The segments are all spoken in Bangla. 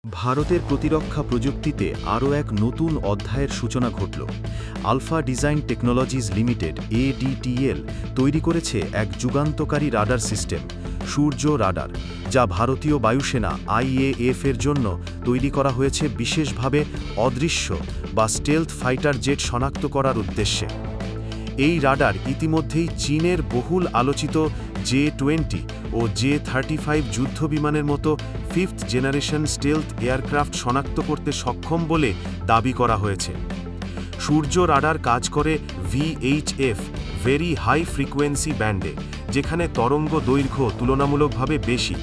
ভারতের প্রতিরক্ষা প্রযুক্তিতে আরও এক নতুন অধ্যায়ের সূচনা ঘটল। Alpha Design Technologies Limited ADTL তৈরি করেছে এক যুগান্তকারী রাডার সিস্টেম, সূর্য রাডার, যা ভারতীয় বায়ুসেনা IAF এর জন্য তৈরি করা হয়েছে বিশেষভাবে অদৃশ্য বা স্টেলথ ফাইটার জেট শনাক্ত করার উদ্দেশ্যে। এই রাডার ইতিমধ্যেই চীনের বহুল আলোচিত J-20 ও J-35 যুদ্ধবিমানের মতো ফিফথ জেনারেশন স্টেলথ এয়ারক্রাফট শনাক্ত করতে সক্ষম বলে দাবি করা হয়েছে। সূর্য রাডার কাজ করে VHF ভেরি হাই ফ্রিকোয়েন্সি ব্যান্ডে, যেখানে তরঙ্গ দৈর্ঘ্য তুলনামূলকভাবে বেশি।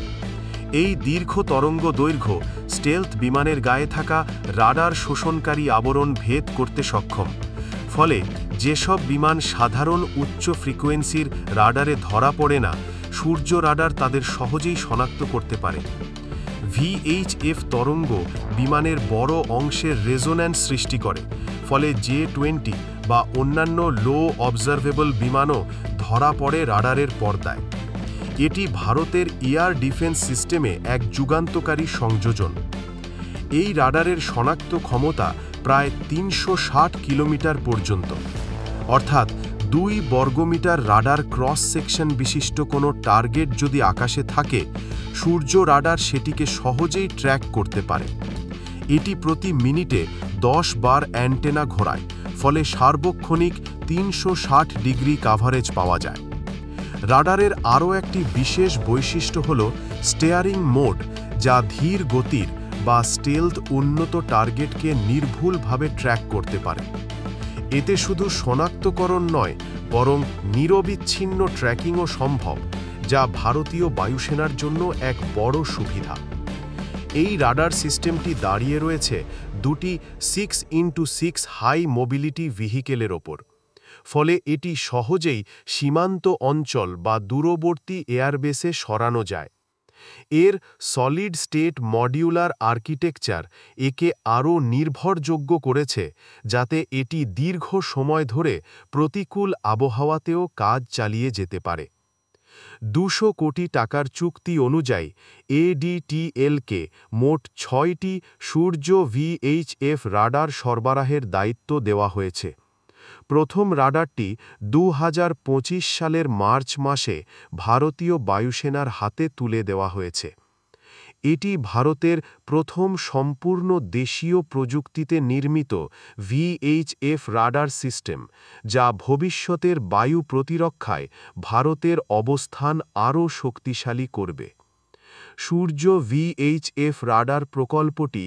এই দীর্ঘ তরঙ্গ দৈর্ঘ্য স্টেলথ বিমানের গায়ে থাকা রাডার শোষণকারী আবরণ ভেদ করতে সক্ষম। ফলে যেসব বিমান সাধারণ উচ্চ ফ্রিকোয়েন্সির রাডারে ধরা পড়ে না, সূর্য রাডার তাদের সহজেই শনাক্ত করতে পারে। VHF তরঙ্গ বিমানের বড় অংশের রেজোন্যান্স সৃষ্টি করে, ফলে J-20 বা অন্যান্য লো অবজারভেবল বিমানও ধরা পড়ে রাডারের পর্দায়। এটি ভারতের এয়ার ডিফেন্স সিস্টেমে এক যুগান্তকারী সংযোজন। এই রাডারের শনাক্ত ক্ষমতা প্রায় 360 কিলোমিটার পর্যন্ত, অর্থাৎ 2 বর্গমিটার রাডার ক্রস সেকশন বিশিষ্ট কোনো টার্গেট যদি আকাশে থাকে, সূর্য রাডার সেটিকে সহজেই ট্র্যাক করতে পারে। এটি প্রতি মিনিটে 10 বার অ্যান্টেনা ঘোরায়, ফলে সার্বক্ষণিক 360 ডিগ্রি কাভারেজ পাওয়া যায়। রাডারের আরও একটি বিশেষ বৈশিষ্ট্য হল স্টিয়ারিং মোড, যা ধীর গতির বা স্টেলথ উন্নত টার্গেটকে নির্ভুলভাবে ট্র্যাক করতে পারে। এতে শুধু শনাক্তকরণ নয়, বরং নিরবিচ্ছিন্ন ট্র্যাকিংও সম্ভব, যা ভারতীয় বায়ুসেনার জন্য এক বড় সুবিধা। এই রাডার সিস্টেমটি দাঁড়িয়ে রয়েছে দুটি 6x6 হাই মোবিলিটি ভেহিকেলের ওপর। ফলে এটি সহজেই সীমান্ত অঞ্চল বা দূরবর্তী এয়ারবেসে সরানো যায়। এর সলিড স্টেট মডিউলার আর্কিটেকচার একে আরও নির্ভরযোগ্য করেছে, যাতে এটি দীর্ঘ সময় ধরে প্রতিকূল আবহাওয়াতেও কাজ চালিয়ে যেতে পারে। 200 কোটি টাকার চুক্তি অনুযায়ী ADTLকে মোট 6টি সূর্য VHF রাডার সরবরাহের দায়িত্ব দেওয়া হয়েছে। প্রথম রাডারটি 2025 সালের মার্চ মাসে ভারতীয় বায়ুসেনার হাতে তুলে দেওয়া হয়েছে। এটি ভারতের প্রথম সম্পূর্ণ দেশীয় প্রযুক্তিতে নির্মিত VHF রাডার সিস্টেম, যা ভবিষ্যতের বায়ু প্রতিরক্ষায় ভারতের অবস্থান আরও শক্তিশালী করবে। সূর্য VHF রাডার প্রকল্পটি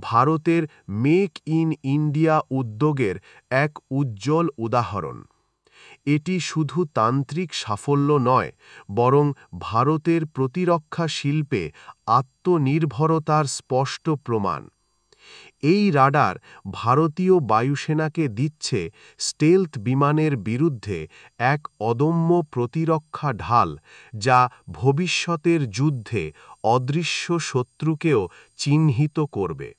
ভারতের মেক ইন ইন্ডিয়া উদ্যোগের এক উজ্জ্বল উদাহরণ। এটি শুধু তান্ত্রিক সাফল্য নয়, বরং ভারতের প্রতিরক্ষা শিল্পে আত্মনির্ভরতার স্পষ্ট প্রমাণ। এই রাডার ভারতীয় বায়ুসেনাকে দিচ্ছে স্টেলথ বিমানের বিরুদ্ধে এক অদম্য প্রতিরক্ষা ঢাল, যা ভবিষ্যতের যুদ্ধে অদৃশ্য শত্রুকেও চিহ্নিত করবে।